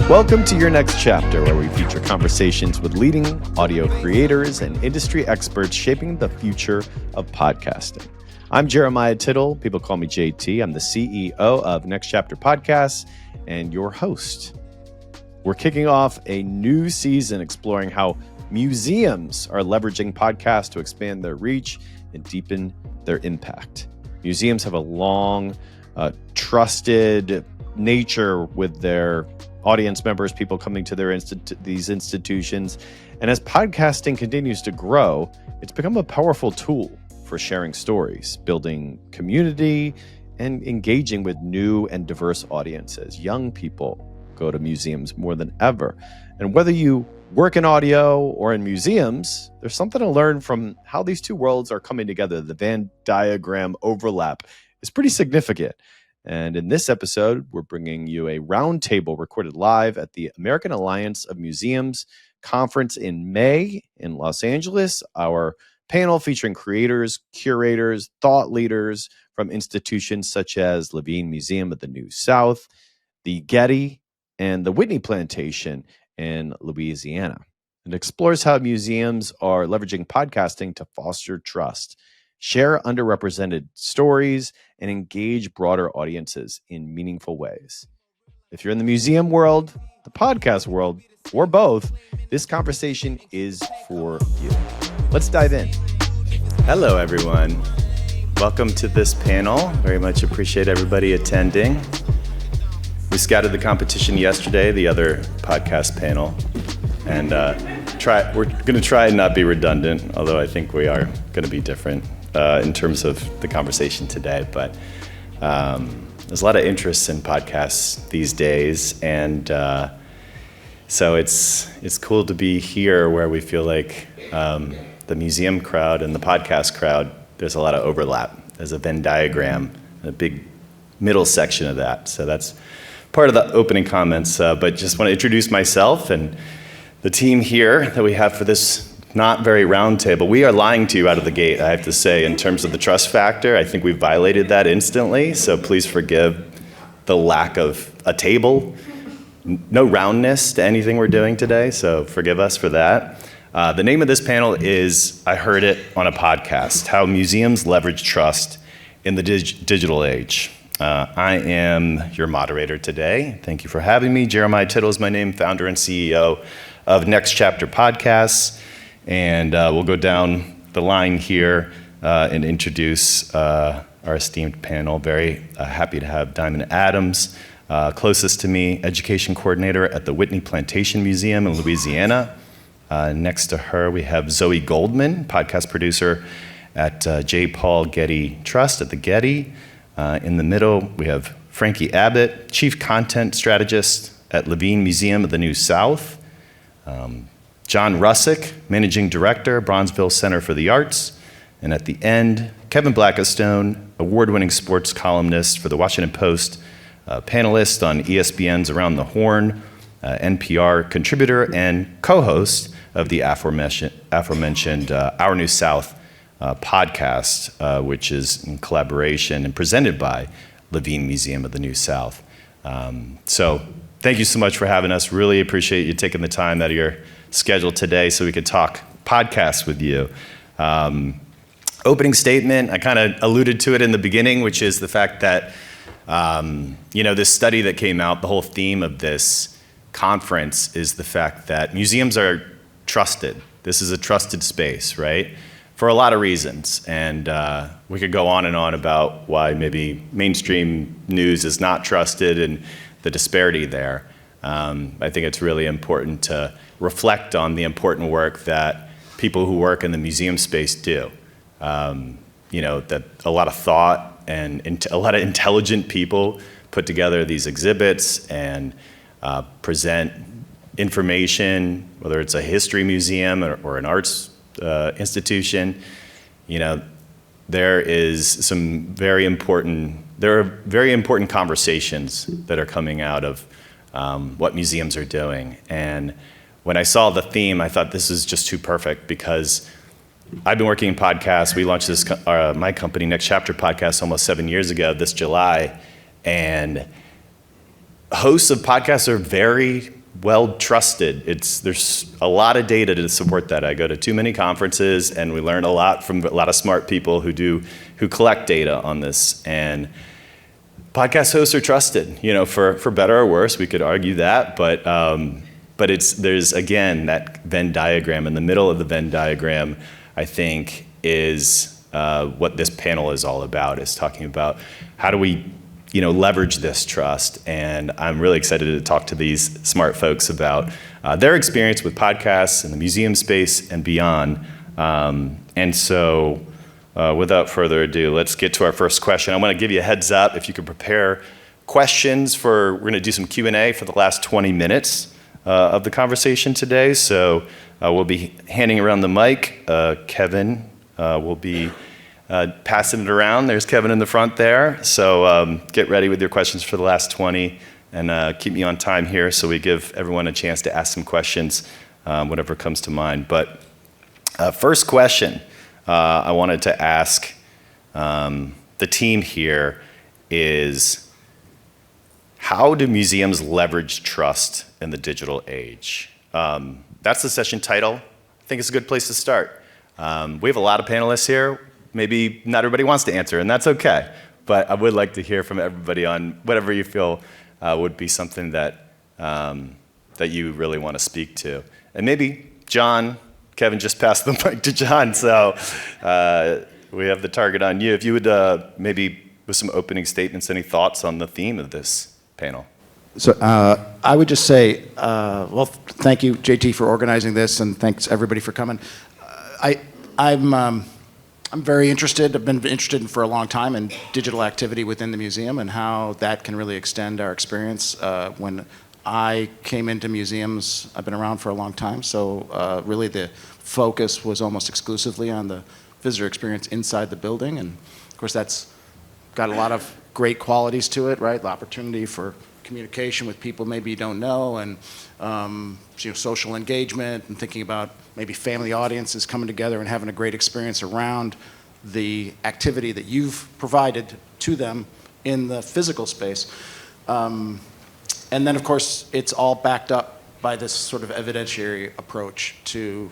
Welcome to Your Next Chapter, where we feature conversations with leading audio creators and industry experts shaping the future of podcasting. I'm Jeremiah Tittle. People call me JT. I'm the CEO of Next Chapter Podcasts and your host. We're kicking off a new season exploring how museums are leveraging podcasts to expand their reach and deepen their impact. Museums have a long, trusted nature with their audience members, people coming to their these institutions. And as podcasting continues to grow, it's become a powerful tool for sharing stories, building community, and engaging with new and diverse audiences. Young people go to museums more than ever. And whether you work in audio or in museums, there's something to learn from how these two worlds are coming together. The Venn diagram overlap is pretty significant. And in this episode, we're bringing you a roundtable recorded live at the American Alliance of Museums conference in May in Los Angeles. Our panel featuring creators, curators, thought leaders from institutions such as Levine Museum of the New South, the Getty, and the Whitney Plantation in Louisiana. It explores how museums are leveraging podcasting to foster trust, share underrepresented stories, and engage broader audiences in meaningful ways. If you're in the museum world, the podcast world, or both, this conversation is for you. Let's dive in. Hello, everyone. Welcome to this panel. Very much appreciate everybody attending. We scouted the competition yesterday, the other podcast panel, and we're going to try and not be redundant, although I think we are going to be different in terms of the conversation today. But there's a lot of interest in podcasts these days, and so it's cool to be here where we feel like the museum crowd and the podcast crowd, there's a lot of overlap. There's a Venn diagram, a big middle section of that. So that's part of the opening comments, but just want to introduce myself and the team here that we have for this not very round table. We are lying to you out of the gate, I have to say, in terms of the trust factor. I think we violated that instantly, so please forgive the lack of a table. No roundness to anything we're doing today, so forgive us for that. The name of this panel is, I heard it on a podcast, How Museums Leverage Trust in the Digital Age. I am your moderator today. Thank you for having me. Jeremiah Tittle is my name, founder and CEO of Next Chapter Podcasts. And we'll go down the line here and introduce our esteemed panel. Very happy to have Diamond Adams, closest to me, education coordinator at the Whitney Plantation Museum in Louisiana. Next to her, we have Zoe Goldman, podcast producer at J. Paul Getty Trust at the Getty. In the middle, we have Frankie Abbott, chief content strategist at Levine Museum of the New South. John Russick, Managing Director, Bronzeville Center for the Arts. And at the end, Kevin Blackistone, award-winning sports columnist for the Washington Post, panelist on ESPN's Around the Horn, NPR contributor, and co-host of the aforementioned Our New South podcast, which is in collaboration and presented by Levine Museum of the New South. So thank you so much for having us. Really appreciate you taking the time out of your schedule today so we could talk podcasts with you. Opening statement, I kind of alluded to it in the beginning, which is the fact that, this study that came out, the whole theme of this conference is the fact that museums are trusted. This is a trusted space, right? For a lot of reasons. And we could go on and on about why maybe mainstream news is not trusted and the disparity there. I think it's really important to reflect on the important work that people who work in the museum space do. That a lot of thought and a lot of intelligent people put together these exhibits and present information, whether it's a history museum or an arts institution. There are very important conversations that are coming out of what museums are doing. And when I saw the theme, I thought this is just too perfect because I've been working in podcasts. We launched this, my company, Next Chapter Podcast, almost 7 years ago this July. And hosts of podcasts are very well trusted. There's a lot of data to support that. I go to too many conferences, and we learn a lot from a lot of smart people who collect data on this. And podcast hosts are trusted, for better or worse. We could argue that, but there's again that Venn diagram. In the middle of the Venn diagram, I think, is what this panel is all about. Is talking about how do we leverage this trust. And I'm really excited to talk to these smart folks about their experience with podcasts in the museum space and beyond. And so without further ado, let's get to our first question. I want to give you a heads up. If you could prepare questions we're going to do some Q&A for the last 20 minutes of the conversation today. So we'll be handing around the mic. Kevin will be passing it around. There's Kevin in the front there. So get ready with your questions for the last 20 and keep me on time here so we give everyone a chance to ask some questions, whatever comes to mind. But first question I wanted to ask the team here is, how do museums leverage trust in the digital age? That's the session title. I think it's a good place to start. We have a lot of panelists here. Maybe not everybody wants to answer, and that's okay. But I would like to hear from everybody on whatever you feel would be something that you really want to speak to. And maybe John, Kevin just passed the mic to John, so we have the target on you. If you would maybe with some opening statements, any thoughts on the theme of this panel? So I would just say, well, thank you, JT, for organizing this, and thanks everybody for coming. I'm very interested. I've been interested in for a long time in digital activity within the museum and how that can really extend our experience. When I came into museums, I've been around for a long time, so really the focus was almost exclusively on the visitor experience inside the building, and of course that's got a lot of great qualities to it, right? The opportunity for communication with people maybe you don't know, and social engagement, and thinking about maybe family audiences coming together and having a great experience around the activity that you've provided to them in the physical space. And then, of course, it's all backed up by this sort of evidentiary approach to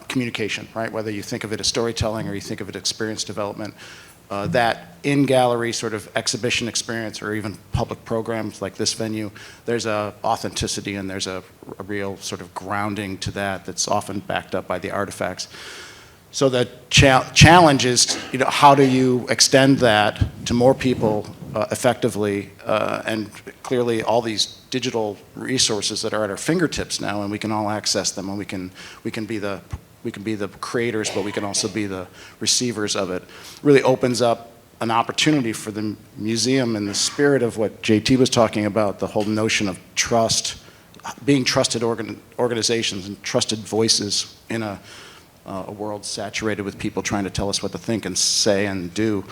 communication, right? Whether you think of it as storytelling or you think of it as experience development, that in-gallery sort of exhibition experience or even public programs like this venue, there's a authenticity and there's a real sort of grounding to that that's often backed up by the artifacts. So the challenge is, how do you extend that to more people effectively? And clearly all these digital resources that are at our fingertips now, and we can all access them, and we can be the creators, but we can also be the receivers of it. Really opens up an opportunity for the museum in the spirit of what JT was talking about, the whole notion of trust, being trusted organizations and trusted voices in a world saturated with people trying to tell us what to think and say and do.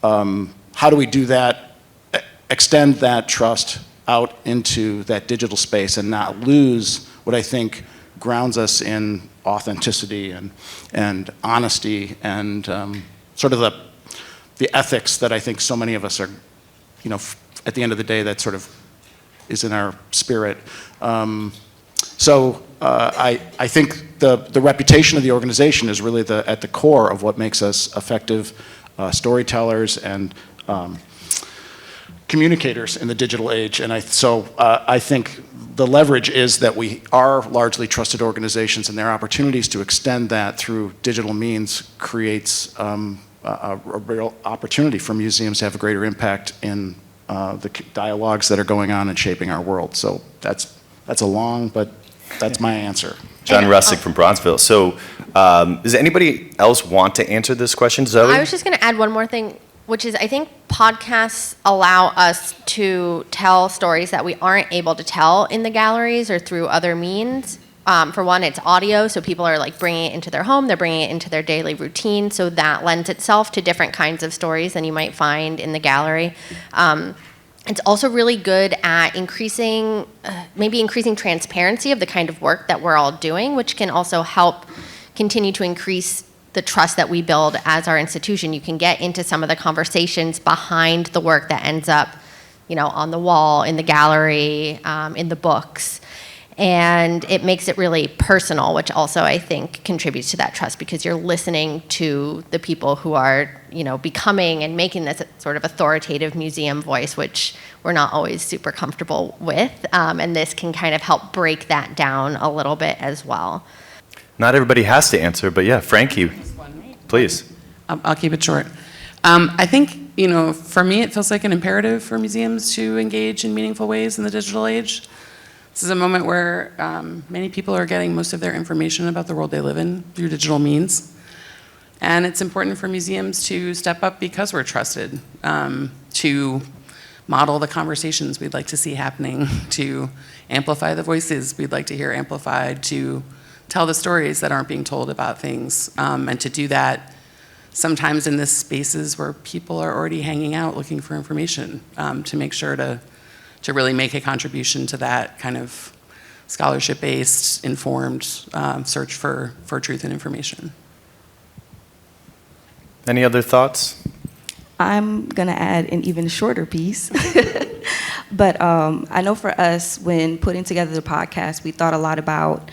How do we do that, extend that trust out into that digital space and not lose what I think grounds us in authenticity and honesty and sort of the ethics that I think so many of us are, at the end of the day, that sort of is in our spirit. So I think the reputation of the organization is really at the core of what makes us effective storytellers and communicators in the digital age. And I think the leverage is that we are largely trusted organizations, and their opportunities to extend that through digital means creates a real opportunity for museums to have a greater impact in the dialogues that are going on and shaping our world. So that's a long, but that's my answer. John Russick from Bronzeville. So does anybody else want to answer this question, Zoe? I was just going to add one more thing, which is I think podcasts allow us to tell stories that we aren't able to tell in the galleries or through other means. For one, it's audio, so people are like bringing it into their home, they're bringing it into their daily routine, so that lends itself to different kinds of stories than you might find in the gallery. It's also really good at increasing transparency of the kind of work that we're all doing, which can also help continue to increase the trust that we build as our institution. You can get into some of the conversations behind the work that ends up, on the wall, in the gallery, in the books. And it makes it really personal, which also I think contributes to that trust, because you're listening to the people who are, becoming and making this sort of authoritative museum voice, which we're not always super comfortable with. And this can kind of help break that down a little bit as well. Not everybody has to answer, but yeah, Frankie, please. I'll keep it short. I think, for me, it feels like an imperative for museums to engage in meaningful ways in the digital age. This is a moment where many people are getting most of their information about the world they live in through digital means. And it's important for museums to step up because we're trusted, to model the conversations we'd like to see happening, to amplify the voices we'd like to hear amplified, to tell the stories that aren't being told about things, and to do that sometimes in the spaces where people are already hanging out looking for information, to make sure to really make a contribution to that kind of scholarship-based, informed search for truth and information. Any other thoughts? I'm going to add an even shorter piece. But I know for us, when putting together the podcast, we thought a lot about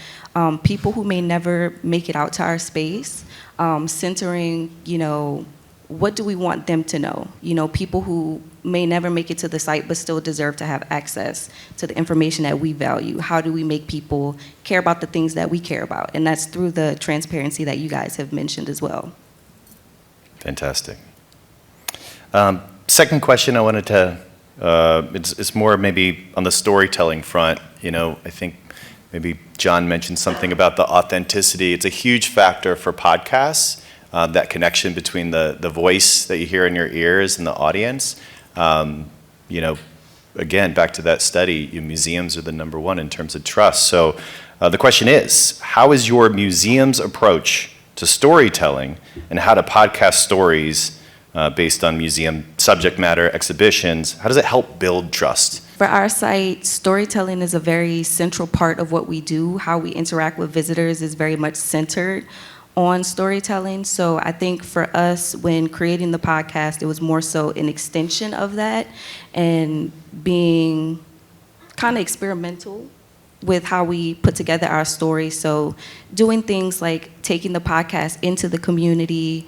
people who may never make it out to our space, centering, what do we want them to know? People who may never make it to the site but still deserve to have access to the information that we value. How do we make people care about the things that we care about? And that's through the transparency that you guys have mentioned as well. Fantastic. Second question I wanted to, it's more maybe on the storytelling front. I think maybe John mentioned something about the authenticity. It's a huge factor for podcasts, that connection between the voice that you hear in your ears and the audience. Again, back to that study, museums are the number one in terms of trust. So the question is, how is your museum's approach to storytelling, and how do podcast stories based on museum subject matter, exhibitions, how does it help build trust? For our site, storytelling is a very central part of what we do. How we interact with visitors is very much centered on storytelling. So I think for us, when creating the podcast, it was more so an extension of that and being kind of experimental with how we put together our story. So doing things like taking the podcast into the community,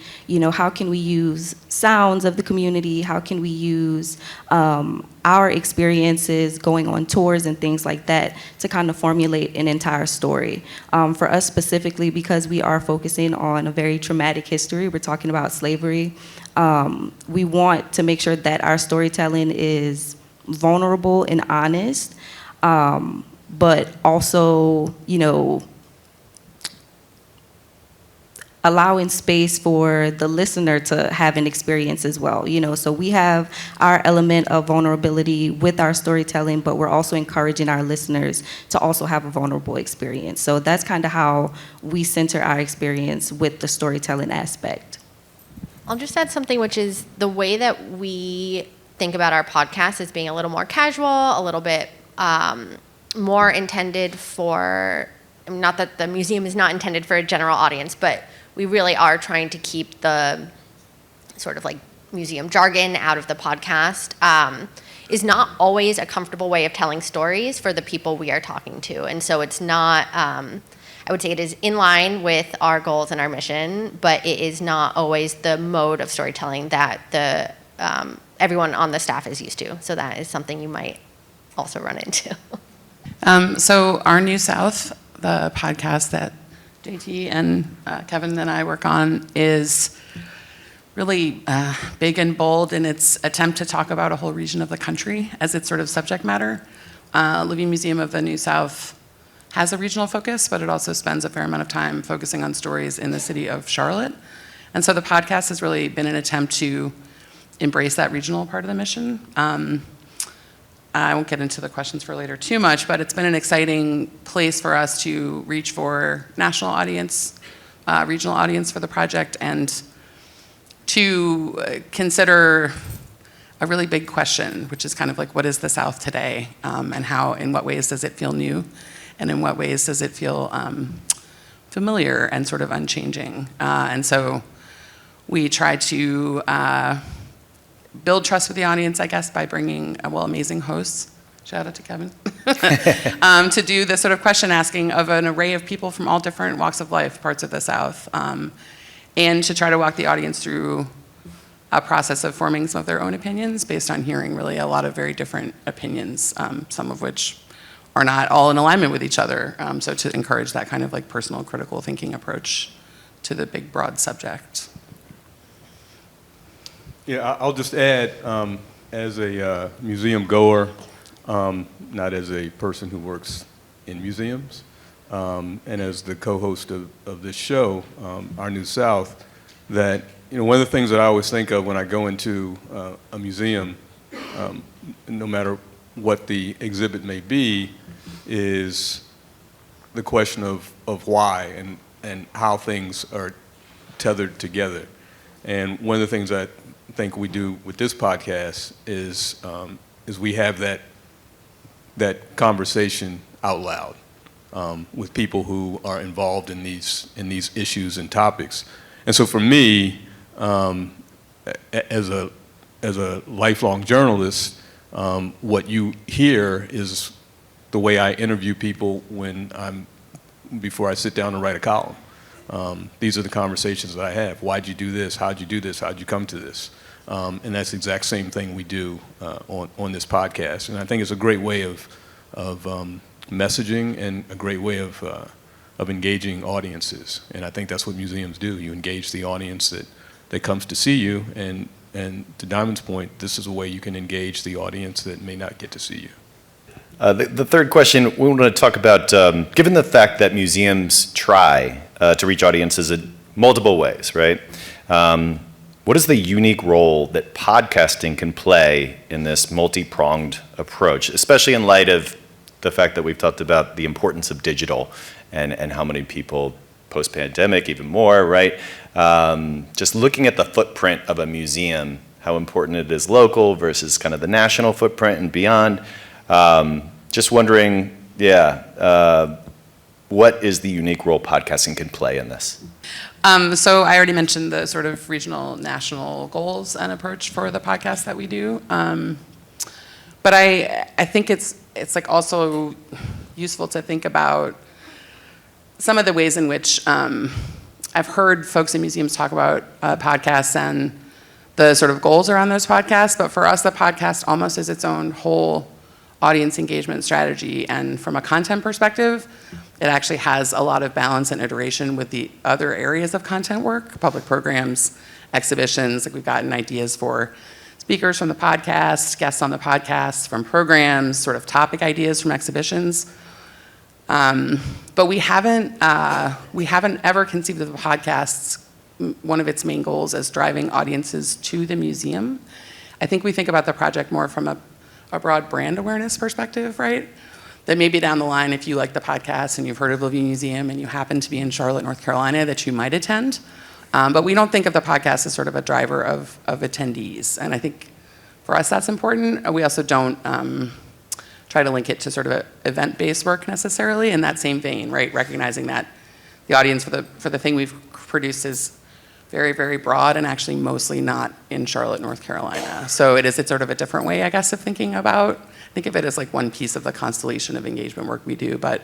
how can we use sounds of the community? How can we use our experiences going on tours and things like that to kind of formulate an entire story? For us specifically, because we are focusing on a very traumatic history, we're talking about slavery, we want to make sure that our storytelling is vulnerable and honest, but also, allowing space for the listener to have an experience as well. So we have our element of vulnerability with our storytelling, but we're also encouraging our listeners to also have a vulnerable experience. So that's kind of how we center our experience with the storytelling aspect. I'll just add something, which is the way that we think about our podcast as being a little more casual, a little bit more intended for, not that the museum is not intended for a general audience, but we really are trying to keep the sort of like museum jargon out of the podcast, is not always a comfortable way of telling stories for the people we are talking to. And so it's not, I would say it is in line with our goals and our mission, but it is not always the mode of storytelling that the everyone on the staff is used to. So that is something you might also run into. So Our New South, the podcast that JT and Kevin and I work on, is really big and bold in its attempt to talk about a whole region of the country as its sort of subject matter. Living Museum of the New South has a regional focus, but it also spends a fair amount of time focusing on stories in the city of Charlotte. And so the podcast has really been an attempt to embrace that regional part of the mission. I won't get into the questions for later too much, but it's been an exciting place for us to reach for national audience, regional audience for the project, and to consider a really big question, which is kind of like, what is the South today? And how, in what ways does it feel new? And in what ways does it feel familiar and sort of unchanging? And so we try to build trust with the audience, I guess, by bringing, amazing hosts shout out to Kevin, to do this sort of question asking of an array of people from all different walks of life, parts of the South, and to try to walk the audience through a process of forming some of their own opinions based on hearing really a lot of very different opinions, some of which are not all in alignment with each other. So to encourage that kind of like personal critical thinking approach to the big broad subject. Yeah, I'll just add, as a museum goer, not as a person who works in museums, and as the co-host of this show, Our New South, that one of the things that I always think of when I go into a museum, no matter what the exhibit may be, is the question of why and how things are tethered together. And one of the things I think we do with this podcast is we have that conversation out loud with people who are involved in these issues and topics. And so for me, as a lifelong journalist, what you hear is the way I interview people before I sit down and write a column. These are the conversations that I have. Why'd you do this? How'd you do this? How'd you come to this? And that's the exact same thing we do on this podcast. And I think it's a great way of messaging and a great way of engaging audiences. And I think that's what museums do. You engage the audience that comes to see you. And to Diamond's point, this is a way you can engage the audience that may not get to see you. The third question, we want to talk about, given the fact that museums try to reach audiences in multiple ways, right? What is the unique role that podcasting can play in this multi-pronged approach, especially in light of the fact that we've talked about the importance of digital and how many people post-pandemic, even more, right? Just looking at the footprint of a museum, how important it is local versus kind of the national footprint and beyond. Just wondering, what is the unique role podcasting can play in this? So I already mentioned the sort of regional, national goals and approach for the podcast that we do. But I think it's like also useful to think about some of the ways in which I've heard folks in museums talk about podcasts and the sort of goals around those podcasts. But for us, the podcast almost is its own whole audience engagement strategy. And from a content perspective, it actually has a lot of balance and iteration with the other areas of content work, public programs, exhibitions. Like we've gotten ideas for speakers from the podcast, guests on the podcast, from programs, sort of topic ideas from exhibitions. But we haven't ever conceived of the podcast's one of its main goals as driving audiences to the museum. I think we think about the project more from a broad brand awareness perspective, right? That maybe down the line, if you like the podcast and you've heard of Living Museum and you happen to be in Charlotte, North Carolina, that you might attend. But we don't think of the podcast as sort of a driver of attendees. And I think for us that's important. We also don't try to link it to sort of event-based work necessarily in that same vein, right? Recognizing that the audience for the thing we've produced is very, very broad and actually mostly not in Charlotte, North Carolina. So it's sort of a different way, I guess, of thinking about. Think of it as like one piece of the constellation of engagement work we do, but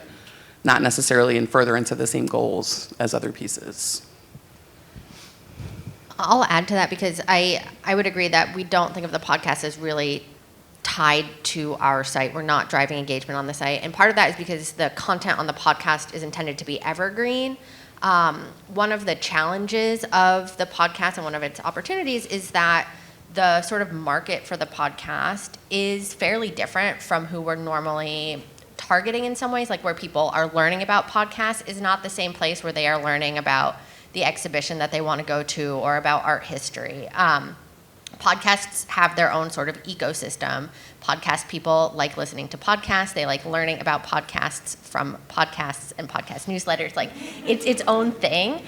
not necessarily in furtherance of the same goals as other pieces. I'll add to that because I would agree that we don't think of the podcast as really tied to our site. We're not driving engagement on the site. And part of that is because the content on the podcast is intended to be evergreen. One of the challenges of the podcast and one of its opportunities is that the sort of market for the podcast is fairly different from who we're normally targeting in some ways. Like where people are learning about podcasts is not the same place where they are learning about the exhibition that they want to go to or about art history. Podcasts have their own sort of ecosystem. Podcast people like listening to podcasts. They like learning about podcasts from podcasts and podcast newsletters. Like it's its own thing,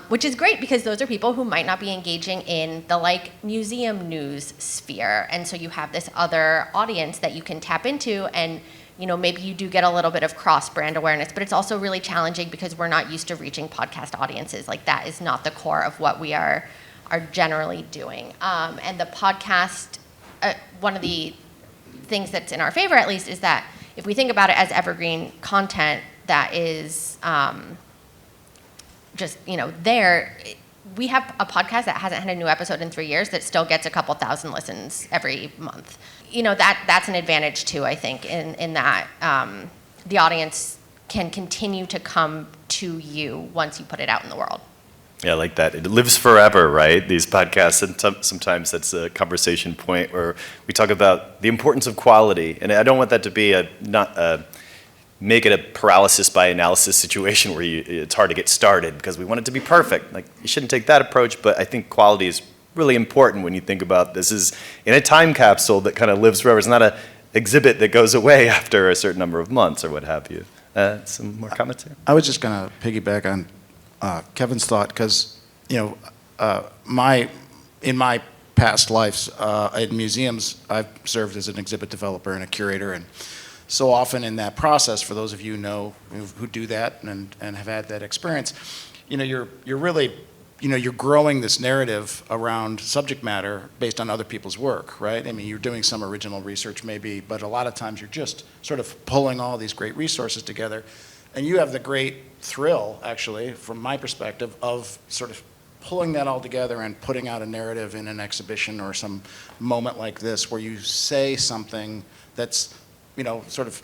which is great because those are people who might not be engaging in the like museum news sphere. And so you have this other audience that you can tap into and maybe you do get a little bit of cross-brand awareness, but it's also really challenging because we're not used to reaching podcast audiences. Like that is not the core of what we are generally doing. And the podcast, one of the things that's in our favor, at least, is that if we think about it as evergreen content that is just, there, we have a podcast that hasn't had a new episode in 3 years that still gets a couple thousand listens every month. That's an advantage too, I think, in that the audience can continue to come to you once you put it out in the world. Yeah, I like that. It lives forever, right? These podcasts, and sometimes that's a conversation point where we talk about the importance of quality. And I don't want that to be make it a paralysis by analysis situation where it's hard to get started because we want it to be perfect. Like, you shouldn't take that approach, but I think quality is really important when you think about this is in a time capsule that kind of lives forever. It's not an exhibit that goes away after a certain number of months or what have you. Some more comments here? I was just going to piggyback on Kevin's thought because, in my past lives at museums, I've served as an exhibit developer and a curator, and so often in that process, for those of you who do that and have had that experience, you're really, you're growing this narrative around subject matter based on other people's work, right? I mean, you're doing some original research maybe, but a lot of times you're just sort of pulling all these great resources together, and you have the great thrill, actually, from my perspective, of sort of pulling that all together and putting out a narrative in an exhibition or some moment like this where you say something that's sort of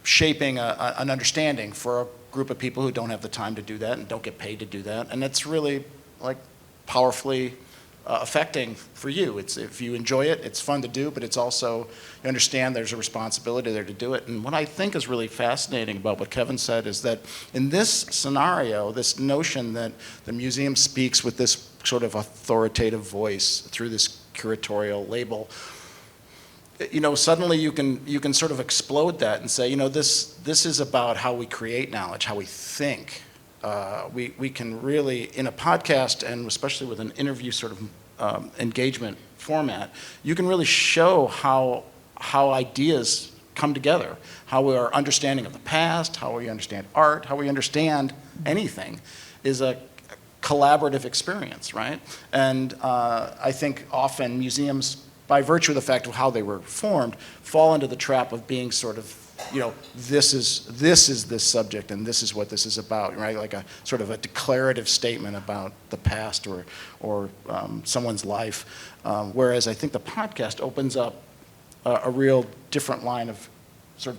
shaping an understanding for a group of people who don't have the time to do that and don't get paid to do that. And it's really powerfully affecting for you. If you enjoy it, it's fun to do, but it's also, you understand there's a responsibility there to do it. And what I think is really fascinating about what Kevin said is that in this scenario, this notion that the museum speaks with this sort of authoritative voice through this curatorial label, suddenly you can sort of explode that and say, this is about how we create knowledge, how we think. We can really, in a podcast, and especially with an interview sort of engagement format, you can really show how ideas come together, how our understanding of the past, how we understand art, how we understand anything is a collaborative experience, right? And I think often museums, by virtue of the fact of how they were formed, fall into the trap of being sort of, this is this subject and this is what this is about, right? Like a sort of a declarative statement about the past or someone's life. Whereas I think the podcast opens up a real different line of sort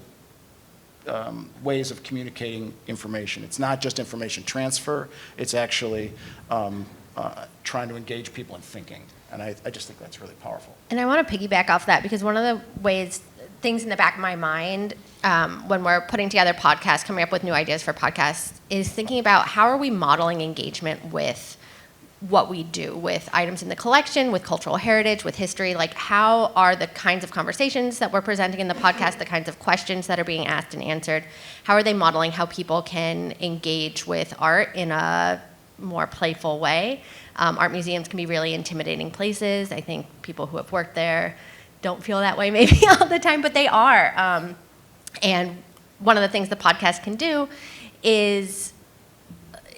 of ways of communicating information. It's not just information transfer, it's actually trying to engage people in thinking. And I just think that's really powerful. And I want to piggyback off that because one of the things in the back of my mind when we're putting together podcasts, coming up with new ideas for podcasts, is thinking about how are we modeling engagement with what we do, with items in the collection, with cultural heritage, with history. Like, how are the kinds of conversations that we're presenting in the podcast, the kinds of questions that are being asked and answered, how are they modeling how people can engage with art in a more playful way? Art museums can be really intimidating places. I think people who have worked there don't feel that way maybe all the time, but they are. And one of the things the podcast can do is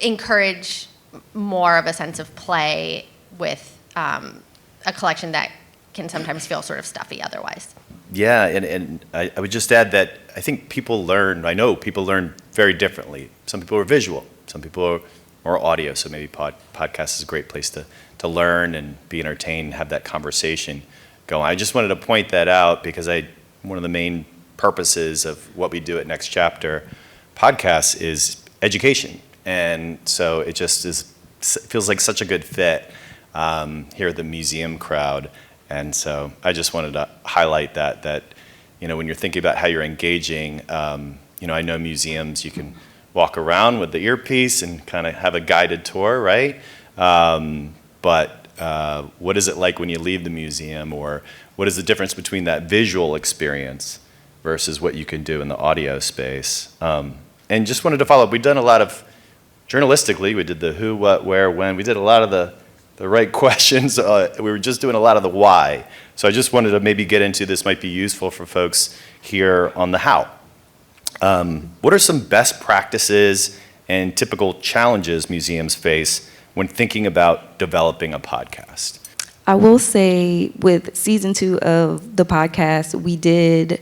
encourage more of a sense of play with a collection that can sometimes feel sort of stuffy otherwise. Yeah, and I would just add that I think I know people learn very differently. Some people are visual, some people are more audio, so maybe podcast is a great place to learn and be entertained, have that conversation going. I just wanted to point that out because one of the main purposes of what we do at Next Chapter podcasts is education. And so it feels like such a good fit here at the museum crowd. And so I just wanted to highlight that when you're thinking about how you're engaging, I know museums, you can walk around with the earpiece and kind of have a guided tour, right? But what is it like when you leave the museum, or what is the difference between that visual experience versus what you can do in the audio space? And just wanted to follow up, we've done a lot of, journalistically, we did the who, what, where, when, we did a lot of the right questions, we were just doing a lot of the why. So I just wanted to maybe get into, this might be useful for folks here on the how. What are some best practices and typical challenges museums face when thinking about developing a podcast? I will say with season 2 of the podcast, we did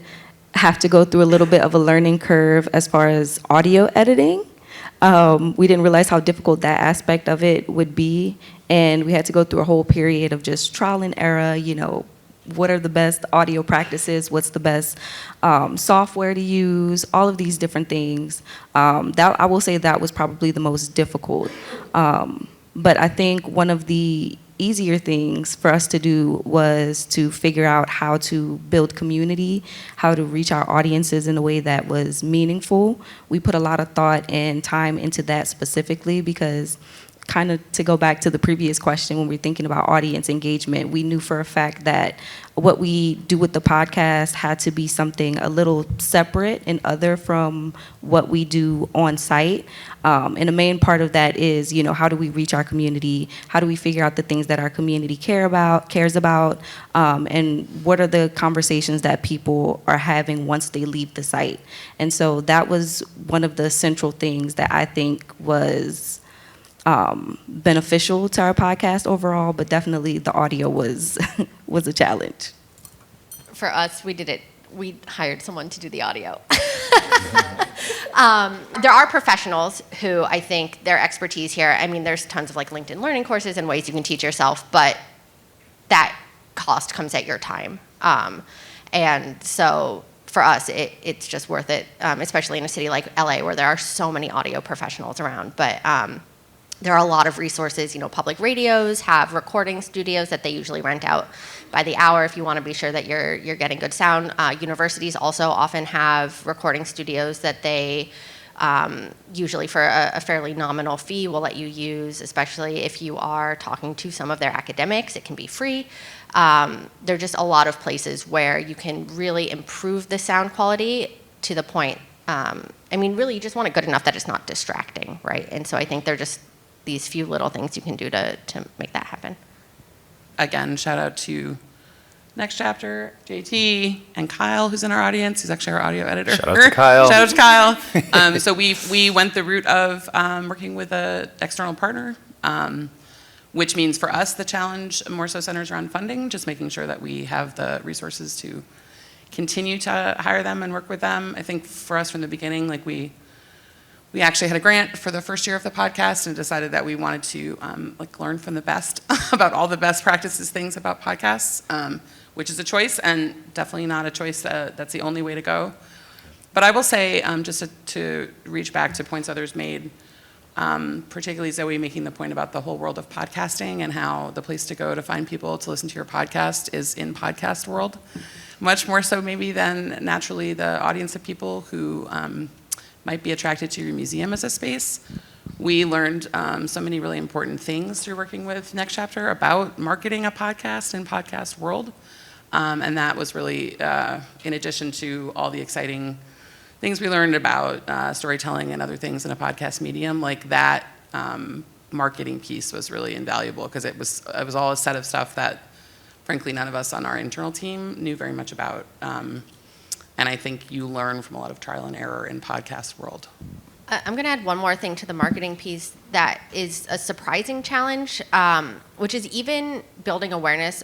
have to go through a little bit of a learning curve as far as audio editing. We didn't realize how difficult that aspect of it would be. And we had to go through a whole period of just trial and error, what are the best audio practices, what's the best software to use, all of these different things. That I will say that was probably the most difficult. But I think one of the easier things for us to do was to figure out how to build community, how to reach our audiences in a way that was meaningful. We put a lot of thought and time into that specifically because, kind of to go back to the previous question, when we're thinking about audience engagement, we knew for a fact that what we do with the podcast had to be something a little separate and other from what we do on site. And the main part of that is, how do we reach our community? How do we figure out the things that our community cares about? And what are the conversations that people are having once they leave the site? And so that was one of the central things that I think was beneficial to our podcast overall, but definitely the audio was was a challenge. For us, we hired someone to do the audio. There are professionals who I think their expertise here, there's tons of LinkedIn learning courses and ways you can teach yourself, but that cost comes at your time. And so for us, it's just worth it, especially in a city like LA where there are so many audio professionals around. But there are a lot of resources. Public radios have recording studios that they usually rent out by the hour if you want to be sure that you're getting good sound. Universities also often have recording studios that they usually for a fairly nominal fee will let you use, especially if you are talking to some of their academics. It can be free. There are just a lot of places where you can really improve the sound quality to the point, really you just want it good enough that it's not distracting, right? And so I think they're just these few little things you can do to make that happen. Again, shout out to Next Chapter, JT, and Kyle, who's in our audience, who's actually our audio editor. Shout out to Kyle. Shout out to Kyle. So we went the route of working with an external partner, which means for us the challenge more so centers around funding, just making sure that we have the resources to continue to hire them and work with them. I think for us from the beginning, we actually had a grant for the first year of the podcast and decided that we wanted to learn from the best about all the best practices things about podcasts, which is a choice and definitely not a choice that's the only way to go. But I will say, just to reach back to points others made, particularly Zoe making the point about the whole world of podcasting and how the place to go to find people to listen to your podcast is in podcast world, much more so maybe than naturally the audience of people who might be attracted to your museum as a space. We learned so many really important things through working with Next Chapter about marketing a podcast in podcast world. And that was really, in addition to all the exciting things we learned about storytelling and other things in a podcast medium, that marketing piece was really invaluable because it was all a set of stuff that, frankly, none of us on our internal team knew very much about. And I think you learn from a lot of trial and error in podcast world. I'm going to add one more thing to the marketing piece that is a surprising challenge, which is even building awareness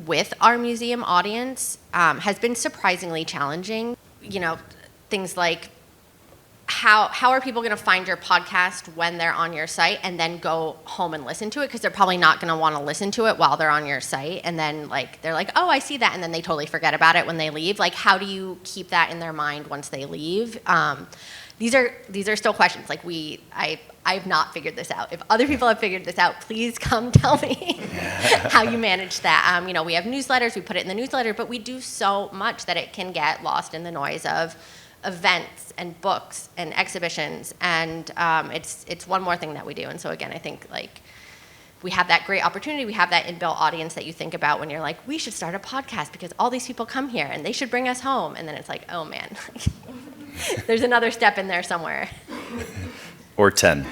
with our museum audience has been surprisingly challenging. Things like how are people going to find your podcast when they're on your site and then go home and listen to it? Because they're probably not going to want to listen to it while they're on your site. And then they're like, oh, I see that. And then they totally forget about it when they leave. How do you keep that in their mind once they leave? These are still questions. I've not figured this out. If other people have figured this out, please come tell me how you manage that. We have newsletters. We put it in the newsletter. But we do so much that it can get lost in the noise of events and books and exhibitions, and it's one more thing that we do. And so again, I think we have that great opportunity. We have that inbuilt audience that you think about when you're like, we should start a podcast because all these people come here and they should bring us home. And then it's like, oh man, there's another step in there somewhere. Or 10.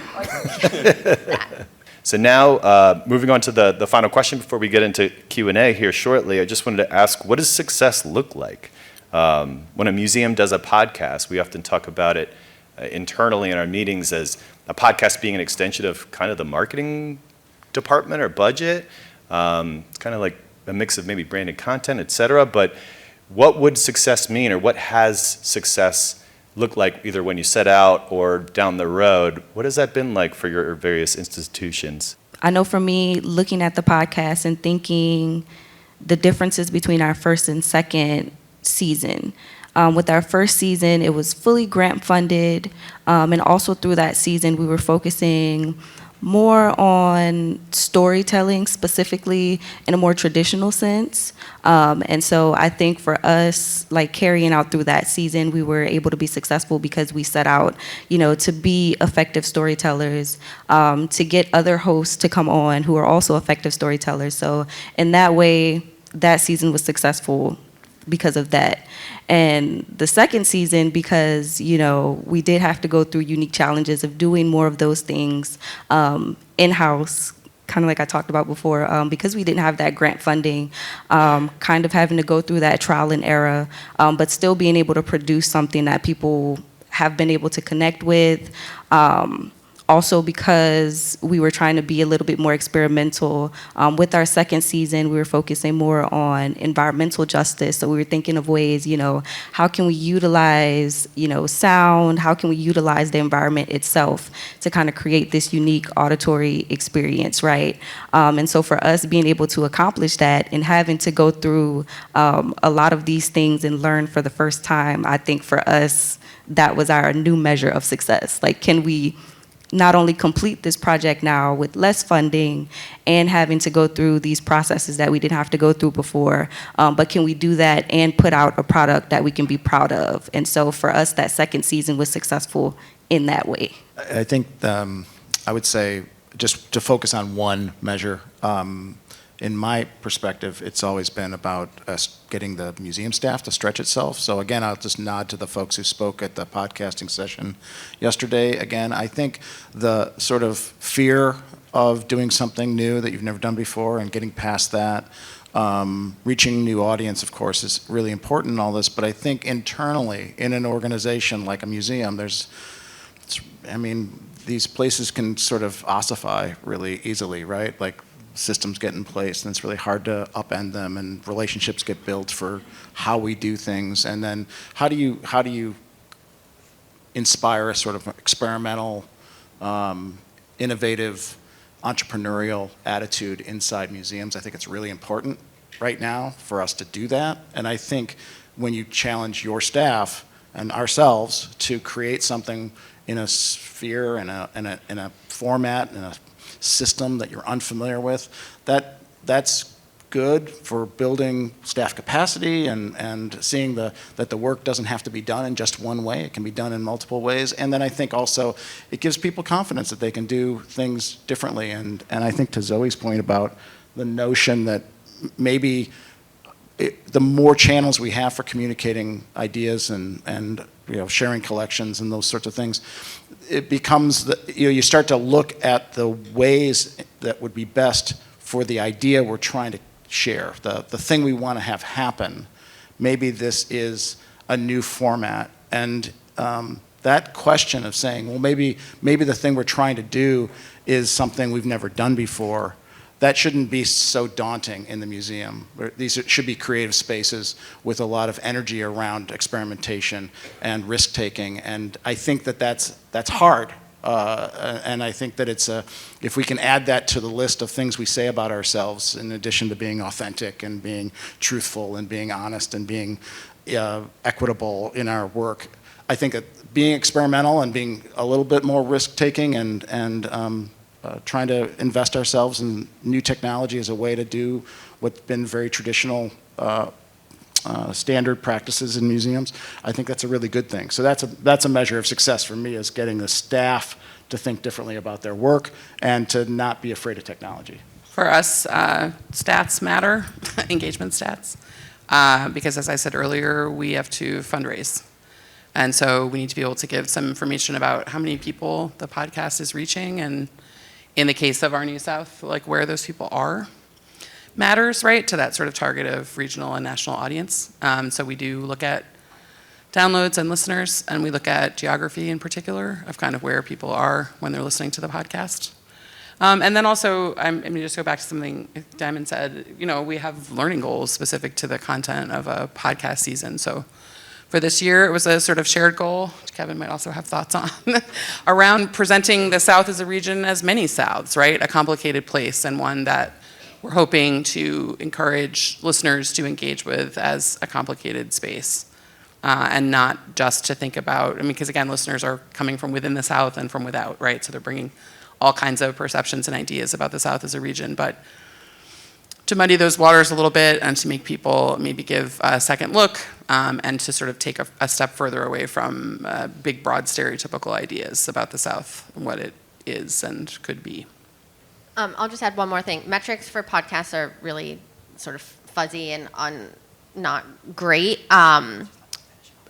So now, moving on to the final question before we get into Q&A here shortly, I just wanted to ask, what does success look like? When a museum does a podcast, we often talk about it internally in our meetings as a podcast being an extension of kind of the marketing department or budget. kind of like a mix of maybe branded content, et cetera. But what would success mean, or what has success looked like either when you set out or down the road? What has that been like for your various institutions? I know for me, looking at the podcast and thinking the differences between our first and second season. With our first season, it was fully grant funded, and also through that season, we were focusing more on storytelling, specifically in a more traditional sense. And so I think for us, like carrying out through that season, we were able to be successful because we set out, to be effective storytellers, to get other hosts to come on who are also effective storytellers. So in that way, that season was successful because of that. And the second season, because, we did have to go through unique challenges of doing more of those things in-house, kind of like I talked about before, because we didn't have that grant funding, kind of having to go through that trial and error, but still being able to produce something that people have been able to connect with. Also because we were trying to be a little bit more experimental. With our second season, we were focusing more on environmental justice. So we were thinking of ways, how can we utilize, sound? How can we utilize the environment itself to kind of create this unique auditory experience, right? And so for us, being able to accomplish that and having to go through a lot of these things and learn for the first time, I think for us, that was our new measure of success. Like, can we not only complete this project now with less funding and having to go through these processes that we didn't have to go through before, but can we do that and put out a product that we can be proud of? And so for us, that second season was successful in that way. I think I would say, just to focus on one measure, in my perspective, it's always been about us getting the museum staff to stretch itself. So again, I'll just nod to the folks who spoke at the podcasting session yesterday. Again, I think the sort of fear of doing something new that you've never done before and getting past that, reaching new audience, of course, is really important in all this. But I think internally, in an organization like a museum, these places can sort of ossify really easily, right? Like, systems get in place, and it's really hard to upend them, and relationships get built for how we do things. And then how do you inspire a sort of experimental, innovative, entrepreneurial attitude inside museums? I think it's really important right now for us to do that. And I think when you challenge your staff and ourselves to create something in a sphere, in a format, in a system that you're unfamiliar with, that's good for building staff capacity and seeing that the work doesn't have to be done in just one way. It can be done in multiple ways. And then I think also it gives people confidence that they can do things differently. And I think to Zoe's point about the notion that maybe the more channels we have for communicating ideas and sharing collections and those sorts of things, it becomes you start to look at the ways that would be best for the idea we're trying to share, the thing we want to have happen. Maybe this is a new format, and that question of saying, well, maybe the thing we're trying to do is something we've never done before. That shouldn't be so daunting in the museum. These should be creative spaces with a lot of energy around experimentation and risk-taking, and I think that's hard. And I think that if we can add that to the list of things we say about ourselves, in addition to being authentic and being truthful and being honest and being equitable in our work, I think that being experimental and being a little bit more risk-taking and trying to invest ourselves in new technology as a way to do what's been very traditional standard practices in museums, I think that's a really good thing. So that's a measure of success for me, is getting the staff to think differently about their work and to not be afraid of technology. For us, stats matter, engagement stats, because as I said earlier, we have to fundraise. And so we need to be able to give some information about how many people the podcast is reaching, and in the case of our New South, like where those people are matters, right, to that sort of target of regional and national audience. So we do look at downloads and listeners, and we look at geography in particular of kind of where people are when they're listening to the podcast. And then also, I mean, just go back to something Diamond said, we have learning goals specific to the content of a podcast season. So for this year, it was a sort of shared goal, which Kevin might also have thoughts on, around presenting the South as a region as many Souths, right? A complicated place, and one that we're hoping to encourage listeners to engage with as a complicated space. And not just to think about, because again, listeners are coming from within the South and from without, right? So they're bringing all kinds of perceptions and ideas about the South as a region. But to muddy those waters a little bit and to make people maybe give a second look and to sort of take a step further away from big, broad, stereotypical ideas about the South and what it is and could be. I'll just add one more thing. Metrics for podcasts are really sort of fuzzy and not great.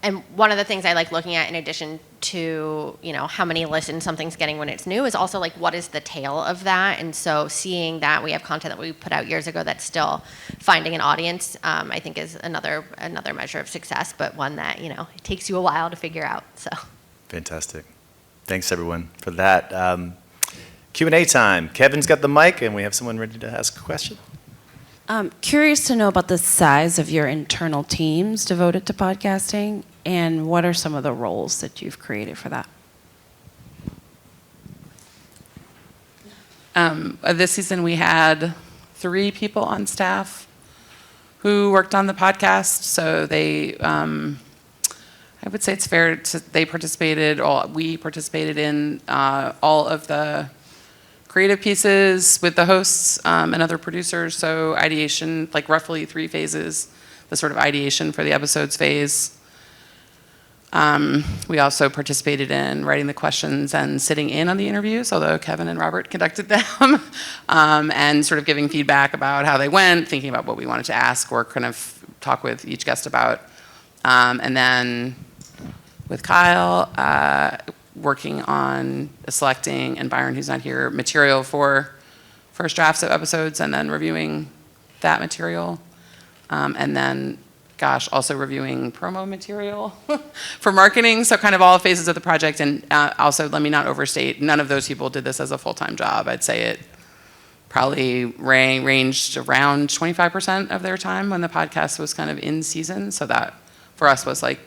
And one of the things I like looking at, in addition to how many listens something's getting when it's new, is also like what is the tail of that. And so seeing that we have content that we put out years ago that's still finding an audience, I think is another measure of success, but one that it takes you a while to figure out. So Fantastic. Thanks everyone for that. Q&A time. Kevin's got the mic, and we have someone ready to ask a question. Curious to know about the size of your internal teams devoted to podcasting, and what are some of the roles that you've created for that? This season we had 3 people on staff who worked on the podcast. So they, I would say it's fair to, we participated in all of the creative pieces with the hosts and other producers. So ideation, like roughly 3 phases, the sort of ideation for the episodes phase. We also participated in writing the questions and sitting in on the interviews, although Kevin and Robert conducted them, and sort of giving feedback about how they went, thinking about what we wanted to ask or kind of talk with each guest about. And then with Kyle, working on selecting, and Byron, who's not here, material for first drafts of episodes, and then reviewing that material. And then, also reviewing promo material for marketing. So kind of all phases of the project. And also, let me not overstate, none of those people did this as a full-time job. I'd say it probably ranged around 25% of their time when the podcast was kind of in season. So that, for us, was like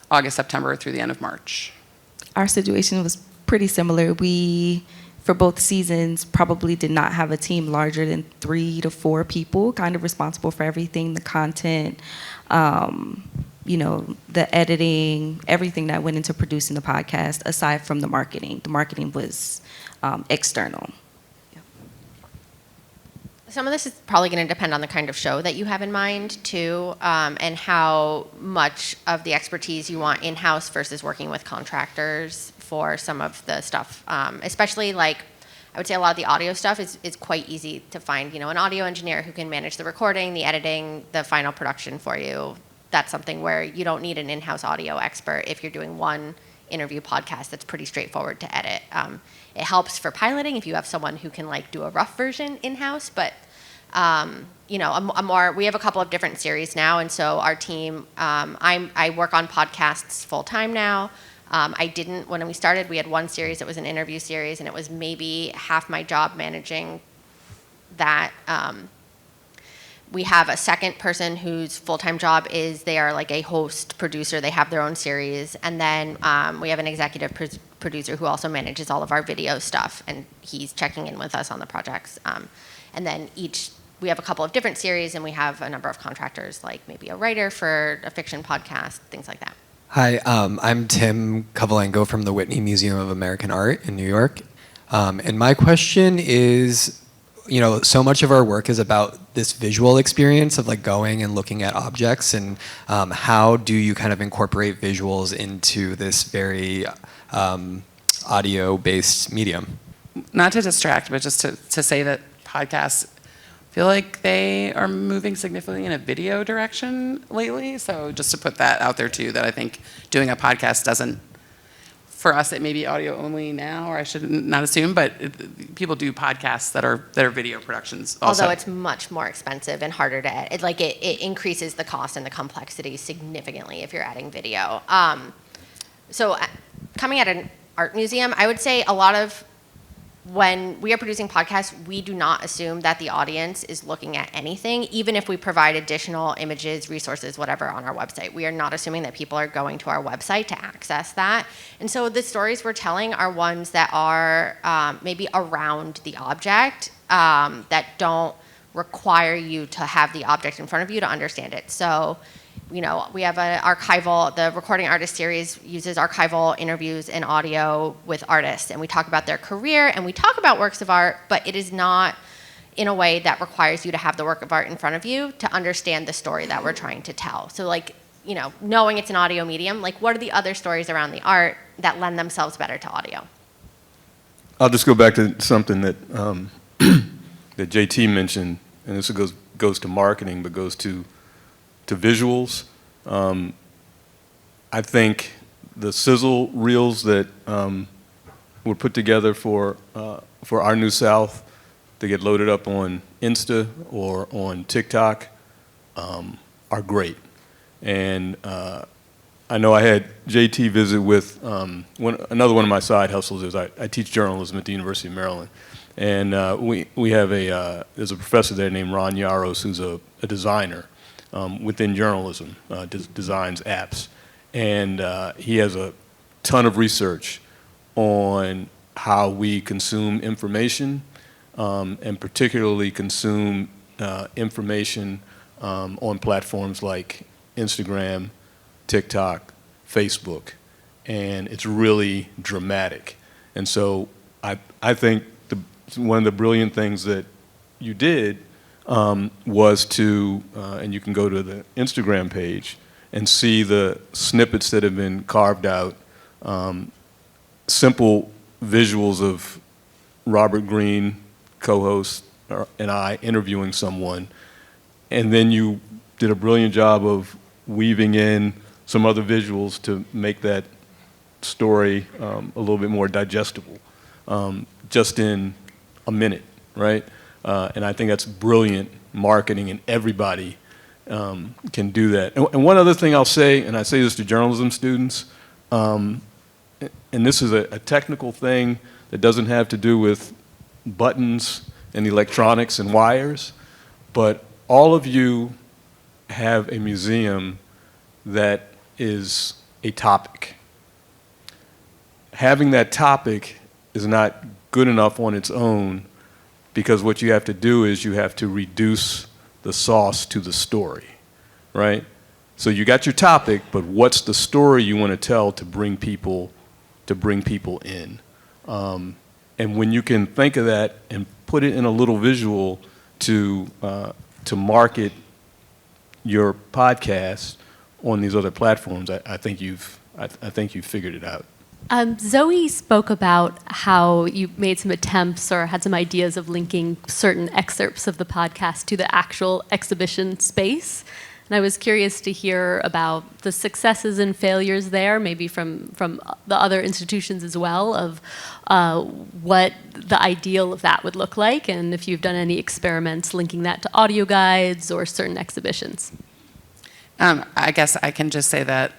August, September through the end of March. Our situation was pretty similar. We, for both seasons, probably did not have a team larger than 3 to 4 people, kind of responsible for everything, the content, the editing, everything that went into producing the podcast, aside from the marketing. The marketing was external. some of this is probably going to depend on the kind of show that you have in mind too, and how much of the expertise you want in-house versus working with contractors for some of the stuff. Especially like, I would say a lot of the audio stuff is quite easy to find, an audio engineer who can manage the recording, the editing, the final production for you. That's something where you don't need an in-house audio expert if you're doing one interview podcast that's pretty straightforward to edit. It helps for piloting if you have someone who can like do a rough version in-house, but we have a couple of different series now, and so our team, I work on podcasts full time now. I didn't, when we started, we had one series that was an interview series, and it was maybe half my job managing that. We have a second person whose full-time job is they are like a host producer. They have their own series. And then we have an executive producer who also manages all of our video stuff, and he's checking in with us on the projects. And then we have a couple of different series, and we have a number of contractors, like maybe a writer for a fiction podcast, things like that. Hi, I'm Tim Kovalenko from the Whitney Museum of American Art in New York. And my question is, so much of our work is about this visual experience of like going and looking at objects, and how do you kind of incorporate visuals into this very audio-based medium? Not to distract, but just to say that podcasts feel like they are moving significantly in a video direction lately. So just to put that out there too, that I think doing a podcast doesn't, for us, it may be audio only now, or I should not assume, but people do podcasts that are video productions also. Although it's much more expensive and harder to edit. It increases the cost and the complexity significantly if you're adding video. So coming at an art museum, I would say a lot of when we are producing podcasts, we do not assume that the audience is looking at anything, even if we provide additional images, resources, whatever on our website. We are not assuming that people are going to our website to access that. And so the stories we're telling are ones that are maybe around the object, that don't require you to have the object in front of you to understand it. So, we have an archival, the Recording Artist series uses archival interviews and audio with artists, and we talk about their career, and we talk about works of art, but it is not in a way that requires you to have the work of art in front of you to understand the story that we're trying to tell. So knowing it's an audio medium, what are the other stories around the art that lend themselves better to audio? I'll just go back to something that that JT mentioned, and this goes to marketing, but goes to visuals. I think the sizzle reels that were put together for Our New South to get loaded up on Insta or on TikTok are great. And I know I had JT visit with another one of my side hustles is I teach journalism at the University of Maryland. And we have there's a professor there named Ron Yaros who's a designer within journalism, designs apps. And he has a ton of research on how we consume information, and particularly consume information on platforms like Instagram, TikTok, Facebook. And it's really dramatic. And so I think one of the brilliant things that you did was to, and you can go to the Instagram page and see the snippets that have been carved out, simple visuals of Robert Greene, co-host, and I interviewing someone, and then you did a brilliant job of weaving in some other visuals to make that story a little bit more digestible, just in a minute, right? And I think that's brilliant marketing, and everybody can do that. And one other thing I'll say, and I say this to journalism students, and this is a technical thing that doesn't have to do with buttons and electronics and wires, but all of you have a museum that is a topic. Having that topic is not good enough on its own, because what you have to do is you have to reduce the sauce to the story, right? So you got your topic, but what's the story you want to tell to bring people in? And when you can think of that and put it in a little visual to market your podcast on these other platforms, I think you've figured it out. Zoe spoke about how you made some attempts or had some ideas of linking certain excerpts of the podcast to the actual exhibition space. And I was curious to hear about the successes and failures there, maybe from the other institutions as well, of what the ideal of that would look like, and if you've done any experiments linking that to audio guides or certain exhibitions. I guess I can just say that,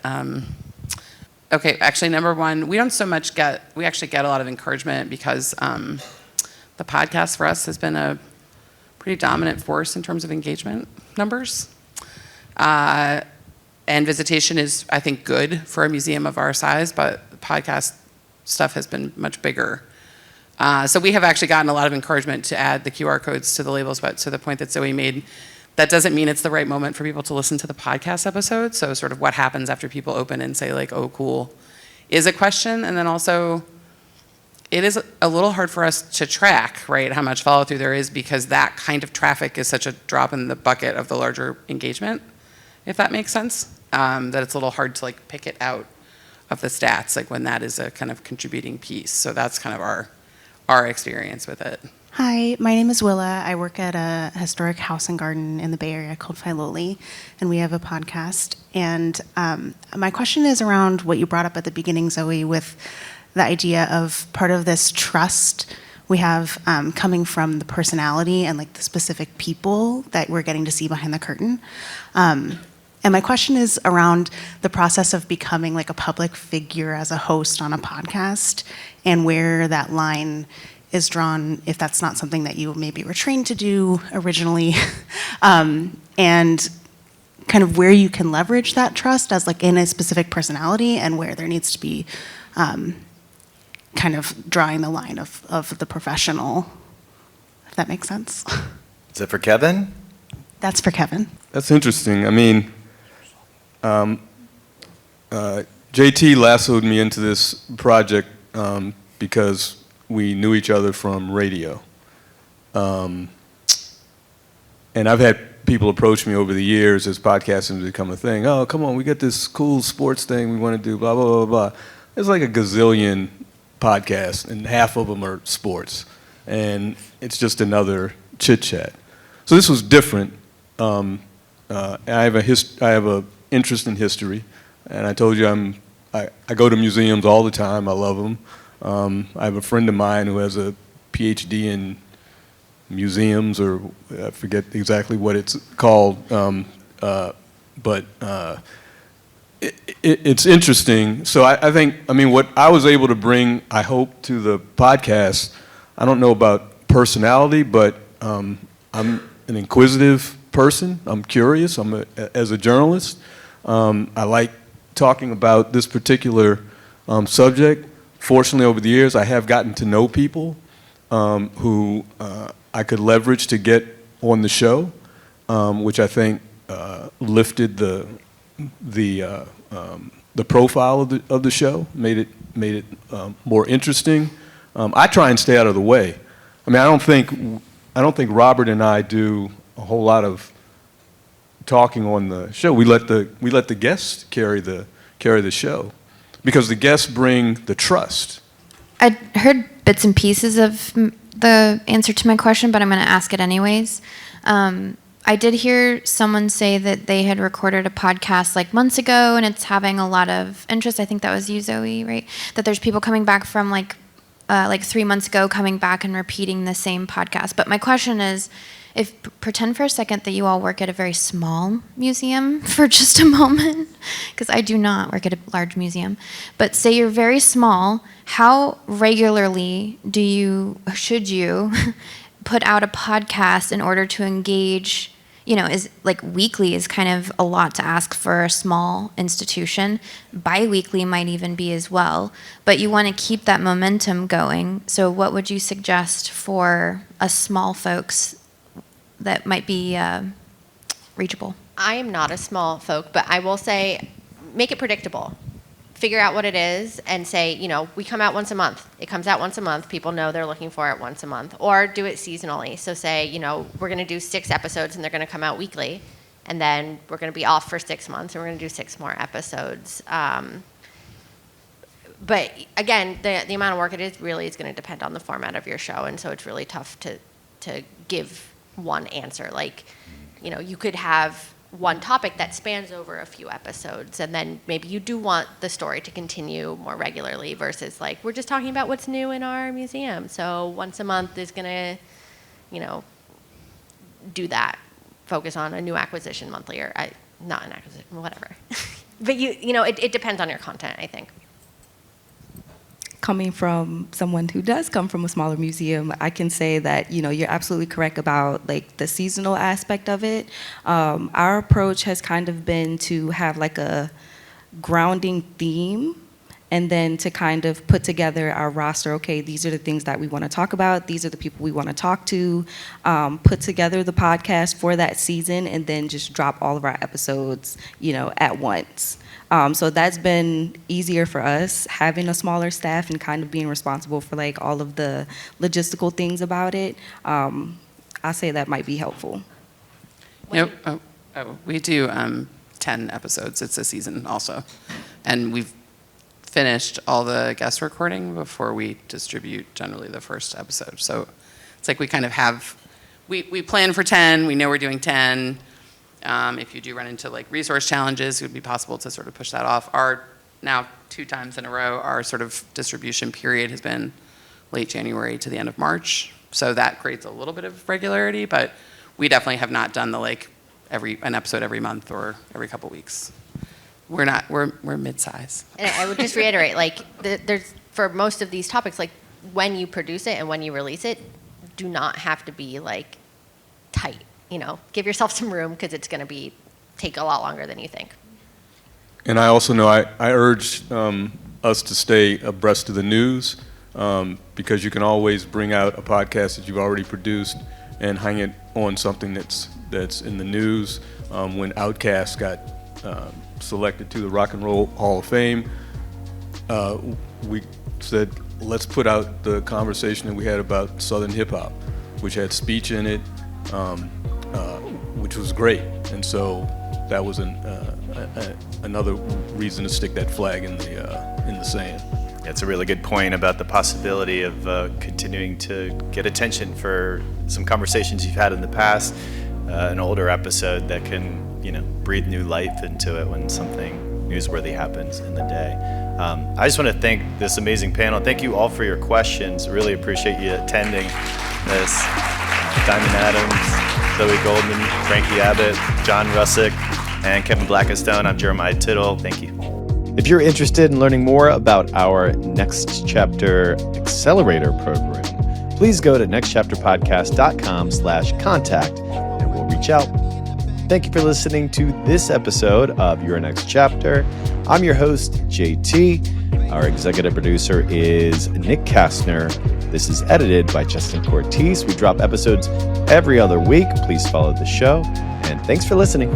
okay, actually, number one, we actually get a lot of encouragement because the podcast for us has been a pretty dominant force in terms of engagement numbers. And visitation is, I think, good for a museum of our size, but the podcast stuff has been much bigger. So we have actually gotten a lot of encouragement to add the QR codes to the labels, but to the point that Zoe made, that doesn't mean it's the right moment for people to listen to the podcast episode. So sort of what happens after people open and say like, oh, cool, is a question. And then also, it is a little hard for us to track, right, how much follow through there is, because that kind of traffic is such a drop in the bucket of the larger engagement, if that makes sense, that it's a little hard to like pick it out of the stats, like when that is a kind of contributing piece. So that's kind of our experience with it. Hi, my name is Willa. I work at a historic house and garden in the Bay Area called Filoli, and we have a podcast. And my question is around what you brought up at the beginning, Zoe, with the idea of part of this trust we have coming from the personality and like the specific people that we're getting to see behind the curtain. And my question is around the process of becoming like a public figure as a host on a podcast, and where that line is drawn if that's not something that you maybe were trained to do originally, and kind of where you can leverage that trust as like in a specific personality, and where there needs to be kind of drawing the line of the professional, if that makes sense. Is it for Kevin? That's for Kevin. That's interesting. I mean, JT lassoed me into this project because we knew each other from radio. And I've had people approach me over the years as podcasting has become a thing. Oh, come on, we got this cool sports thing we want to do, blah, blah, blah, blah. There's like a gazillion podcasts, and half of them are sports. And it's just another chit-chat. So this was different. I have a interest in history, and I told you I go to museums all the time. I love them. I have a friend of mine who has a PhD in museums, or I forget exactly what it's called, but it's interesting. So I think, what I was able to bring, I hope, to the podcast, I don't know about personality, but I'm an inquisitive person. I'm curious. As a journalist, I like talking about this particular subject. Fortunately, over the years, I have gotten to know people who I could leverage to get on the show, which I think lifted the profile of the show, made it more interesting. I try and stay out of the way. I don't think Robert and I do a whole lot of talking on the show. We let the guests carry the show, because the guests bring the trust. I heard bits and pieces of the answer to my question, but I'm going to ask it anyways. I did hear someone say that they had recorded a podcast like months ago, and it's having a lot of interest. I think that was you, Zoe, right? That there's people coming back from like 3 months ago, coming back and repeating the same podcast. But my question is, pretend for a second that you all work at a very small museum for just a moment, because I do not work at a large museum. But say you're very small, how regularly should you put out a podcast in order to engage? Is like weekly is kind of a lot to ask for a small institution. Bi-weekly might even be as well, but you want to keep that momentum going. So what would you suggest for us small folks that might be reachable? I am not a small folk, but I will say, make it predictable. Figure out what it is and say, we come out once a month. It comes out once a month. People know they're looking for it once a month. Or do it seasonally. So say, we're going to do 6 episodes and they're going to come out weekly. And then we're going to be off for 6 months and we're going to do 6 more episodes. But again, the amount of work it is really is going to depend on the format of your show. And so it's really tough to give one answer. Like, you could have one topic that spans over a few episodes, and then maybe you do want the story to continue more regularly versus like, we're just talking about what's new in our museum. So once a month is going to, do that. Focus on a new acquisition monthly, or not an acquisition, whatever. But it depends on your content, I think. Coming from someone who does come from a smaller museum, I can say that, you're absolutely correct about like the seasonal aspect of it. Our approach has kind of been to have like a grounding theme, and then to kind of put together our roster. Okay, these are the things that we want to talk about. These are the people we want to talk to. Put together the podcast for that season, and then just drop all of our episodes, at once. So that's been easier for us, having a smaller staff and kind of being responsible for like all of the logistical things about it. I say that might be helpful. We do 10 episodes. It's a season also. And we've finished all the guest recording before we distribute generally the first episode. So it's like we kind of we plan for 10, we know we're doing 10. If you do run into like resource challenges, it would be possible to sort of push that off. Now 2 times in a row, our sort of distribution period has been late January to the end of March. So that creates a little bit of regularity, but we definitely have not done the like an episode every month or every couple weeks. We're mid-size. And I would just reiterate, like, there's for most of these topics, like, when you produce it and when you release it, do not have to be like tight. Give yourself some room because it's going to take a lot longer than you think. And I also know I urge us to stay abreast of the news because you can always bring out a podcast that you've already produced and hang it on something that's in the news. When Outkast got selected to the Rock and Roll Hall of Fame, we said, let's put out the conversation that we had about Southern hip hop, which had speech in it, which was great. And so that was another reason to stick that flag in the sand. Yeah, it's a really good point about the possibility of continuing to get attention for some conversations you've had in the past, an older episode that can, breathe new life into it when something newsworthy happens in the day. I just want to thank this amazing panel. Thank you all for your questions. Really appreciate you attending this. Diamond Adams, Zoe Goldman, Frankie Abbott, John Russick, and Kevin Blackistone. I'm Jeremiah Tittle. Thank you. If you're interested in learning more about our Next Chapter Accelerator program, please go to nextchapterpodcast.com/contact and we'll reach out. Thank you for listening to this episode of Your Next Chapter. I'm your host, JT. Our executive producer is Nick Kastner. This is edited by Justin Cortese. We drop episodes every other week. Please follow the show, and thanks for listening.